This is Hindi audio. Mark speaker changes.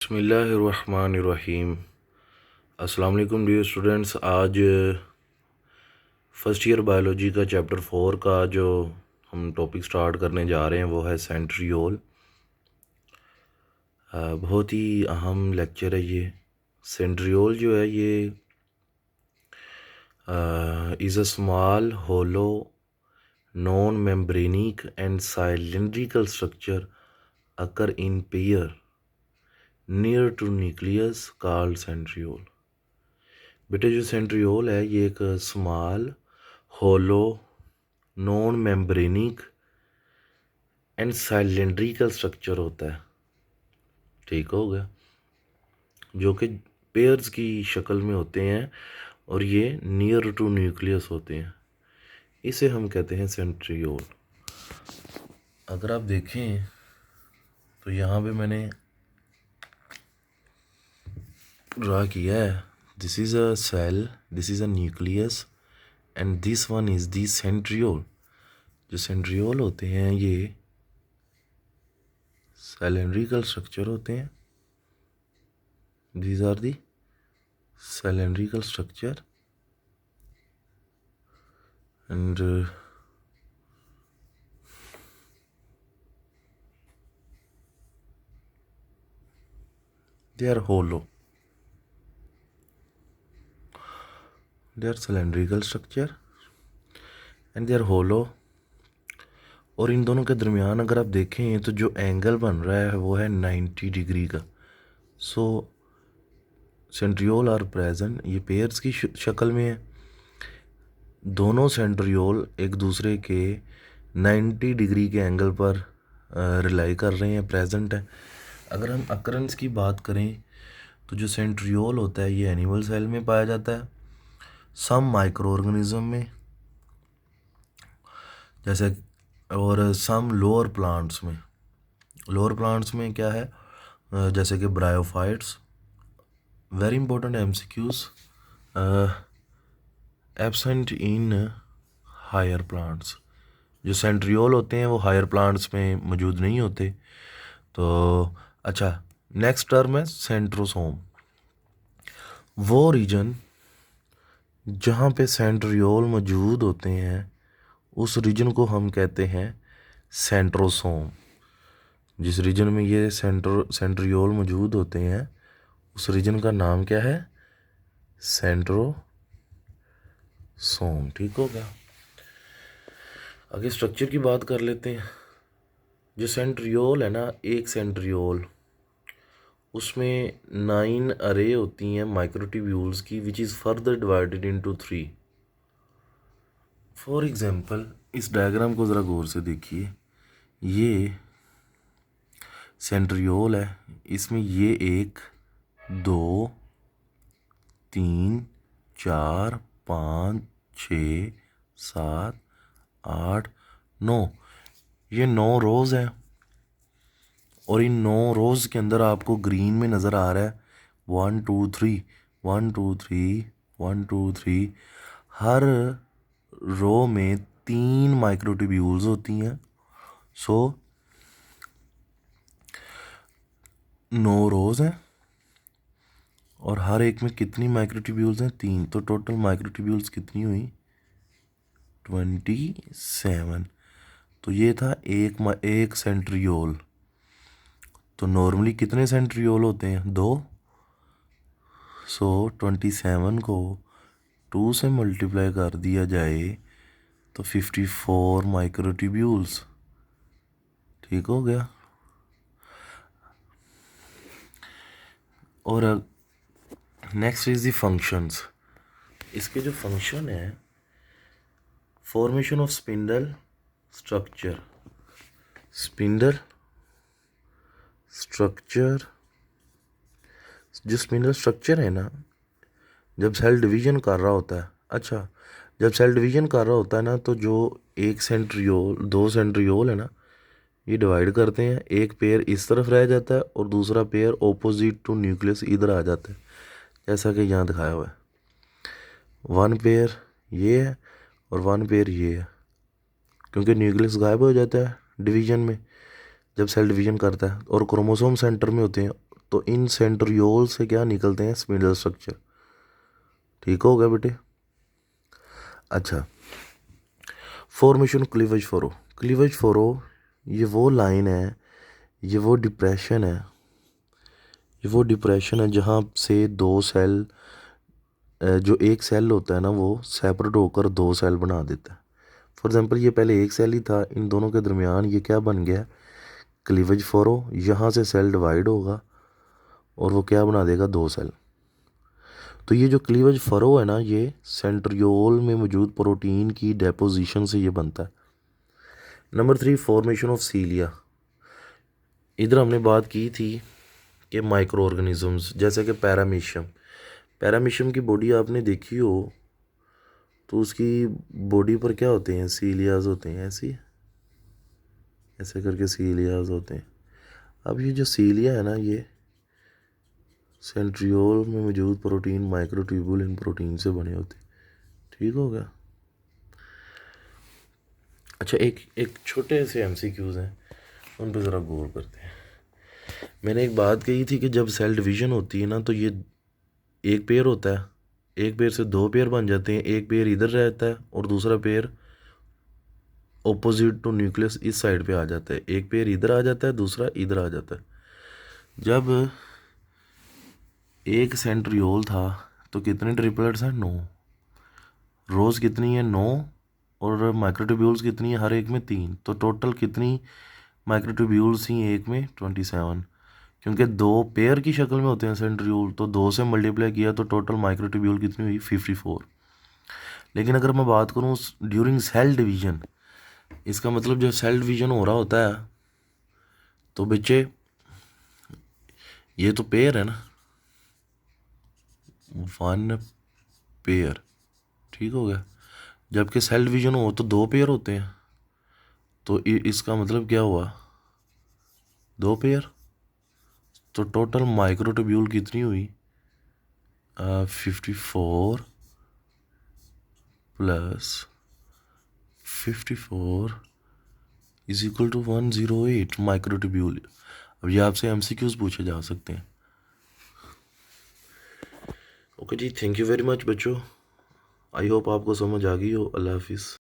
Speaker 1: बिस्मिल्लाहिर्रहमानिर्रहीम। अस्सलाम वालेकुम डियर स्टूडेंट्स। आज फर्स्ट ईयर बायोलॉजी का चैप्टर 4 का जो हम टॉपिक स्टार्ट करने जा रहे हैं वो है सेंट्रियोल। बहुत ही अहम लेक्चर है ये। सेंट्रियोल जो है ये is a small hollow non membranic and cylindrical structure occur in pair near to nucleus called centriole। बेटे जो सेंट्रियोल है ये एक small hollow non membranic and cylindrical structure होता है, ठीक हो गया, जो कि पेयर्स की शक्ल में होते हैं और ये नियर टू न्यूक्लियस होते हैं। इसे हम कहते हैं सेंट्रियोल। अगर आप देखें तो यहाँ पे मैंने ड्रा किया है, this is a cell, this is a nucleus and this one is the centriole. जो सेंट्रियोल होते हैं ये cylindrical स्ट्रक्चर होते हैं। These are the cylindrical structure and they are hollow. They are cylindrical structure and they are hollow। और इन दोनों के दरमियान अगर आप देखें तो जो एंगल बन रहा है वो है 90 डिग्री का। सो सेंट्रियोल आर प्रेजेंट, ये पेयर्स की शक्ल में है। दोनों सेंट्रियोल एक दूसरे के 90 डिग्री के एंगल पर रिलाई कर रहे हैं, प्रेजेंट है। अगर हम अकरेंस की बात करें तो जो सेंट्रियोल होता है ये एनिमल सेल में पाया जाता है, सम माइक्रो ऑर्गेनिज्म में जैसे, और सम लोअर प्लांट्स में। लोअर प्लांट्स में क्या है, जैसे कि bryophytes. Very important MCQs, absent in higher plants. जो सेंट्रियोल होते हैं वो हायर प्लांट्स में मौजूद नहीं होते। तो अच्छा, नेक्स्ट टर्म है सेंट्रोसोम। वो रीजन जहाँ पे सेंट्रियोल मौजूद होते हैं उस रीजन को हम कहते हैं सेंट्रोसोम। जिस रीजन में ये सेंट्रियोल मौजूद होते हैं उस रीजन का नाम क्या है, सेंट्रोसोम। ठीक हो गया। आगे स्ट्रक्चर की बात कर लेते हैं। जो सेंट्रियोल है ना, एक सेंट्रियोल उसमें 9 अरे होती हैं माइक्रोट्यूब्यूल्स की, which is further divided into 3। For example इस डायग्राम को ज़रा गौर से देखिए। ये सेंट्रियोल है, इसमें ये 1 2 3 4 5 6 7 8 9, ये 9 रोज़ हैं। और इन 9 रोज़ के अंदर आपको ग्रीन में नज़र आ रहा है 1 2 3 1 2 3 1 2 3। हर रो में 3 माइक्रोट्यूब्यूल्स होती हैं। सो 9 रोज़ हैं और हर एक में कितनी माइक्रोट्यूब्यूल्स हैं, 3। तो टोटल माइक्रोट्यूब्यूल्स कितनी हुई, 27। तो ये था एक सेंट्रियोल। तो नॉर्मली कितने सेंट्रियोल होते हैं, 2। सो 27 को 2 से मल्टीप्लाई कर दिया जाए तो 54 माइक्रोट्यूब्यूल्स। ठीक हो गया। और नेक्स्ट इज द फंक्शंस। इसके जो फंक्शन है, formation of spindle structure. Spindle structure, जो स्पिंडल स्ट्रक्चर है ना, जब सेल डिवीजन कर रहा होता है, अच्छा जब सेल डिवीजन कर रहा होता है ना, तो जो एक सेंट्रियोल 2 सेंट्रियोल है ना, ये डिवाइड करते हैं। एक पेयर इस तरफ रह जाता है और दूसरा पेयर ऑपोजिट टू न्यूक्लियस इधर आ जाता है, जैसा कि यहाँ दिखाया हुआ है। 1 पेयर ये है और 1 पेयर ये है, क्योंकि न्यूक्लियस गायब हो जाता है डिवीजन में जब सेल डिवीजन करता है। और क्रोमोसोम सेंटर में होते हैं, तो इन सेंट्रियोल से क्या निकलते हैं, स्पिंडल स्ट्रक्चर। ठीक हो गया बेटे। अच्छा, formation cleavage furrow. Cleavage furrow ये वो लाइन है, ये वो डिप्रेशन है, ये वो डिप्रेशन है जहाँ से दो सेल, जो एक सेल होता है ना वो सेपरेट होकर दो सेल बना देता है। फॉर एग्जांपल ये पहले एक सेल ही था, इन दोनों के दरमियान ये क्या बन गया, क्लीवेज फरो। यहाँ से सेल डिवाइड होगा और वो क्या बना देगा, दो सेल। तो ये जो क्लीवेज फरो है ना, ये सेंट्रियोल में मौजूद प्रोटीन की डेपोजिशन से ये बनता है। Number 3, formation of सीलिया। इधर हमने बात की थी कि माइक्रो ऑर्गेनिजम्स जैसे कि पैरामीशियम, पैरामीशियम की बॉडी आपने देखी हो तो उसकी बॉडी पर क्या होते हैं, सीलियाज होते हैं, ऐसे करके सीलियाज होते हैं। अब ये जो सीलिया है ना, ये सेंट्रियोल में मौजूद प्रोटीन माइक्रोट्यूबुल इन प्रोटीन से बने होते हैं। ठीक हो गया। अच्छा, एक एक छोटे से एमसीक्यूज हैं, उन पर ज़रा गौर करते हैं। मैंने एक बात कही थी कि जब सेल डिवीज़न होती है ना, तो ये एक पेयर होता है, एक पेयर से दो पेयर बन जाते हैं, एक पेयर इधर रहता है और दूसरा पेयर ऑपोजिट टू न्यूक्लियस इस साइड पे आ जाता है। एक पेयर इधर आ जाता है, दूसरा इधर आ जाता है। जब एक सेंट्रियोल था तो कितने ट्रिपलेट्स हैं, 9। रोज कितनी है, 9। और माइक्रोट्यूब्यूल्स कितनी है, हर एक में 3। तो टोटल कितनी माइक्रोट्यूब्यूल्स ही एक में, 27। क्योंकि दो पेयर की शक्ल में होते हैं सेंट्रियोल, तो 2 से मल्टीप्लाई किया तो टोटल माइक्रोट्यूब्यूल कितनी हुई, 54। लेकिन अगर मैं बात करूँ ड्यूरिंग सेल डिवीजन, इसका मतलब जब सेल डिवीजन हो रहा होता है तो बच्चे ये तो पेयर है ना, 1 पेयर। ठीक हो गया। जबकि सेल डिवीजन हो तो 2 पेयर होते हैं, तो इसका मतलब क्या हुआ, 2 पेयर। तो टोटल माइक्रोट्यूब्यूल कितनी हुई, 54 plus 54 is equal to 108 microtubule. अब ये आपसे एमसीक्यूज पूछे जा सकते हैं। ओके जी, थैंक यू वेरी मच बच्चों। आई होप आपको समझ आ गई हो। अल्लाह हाफिज़।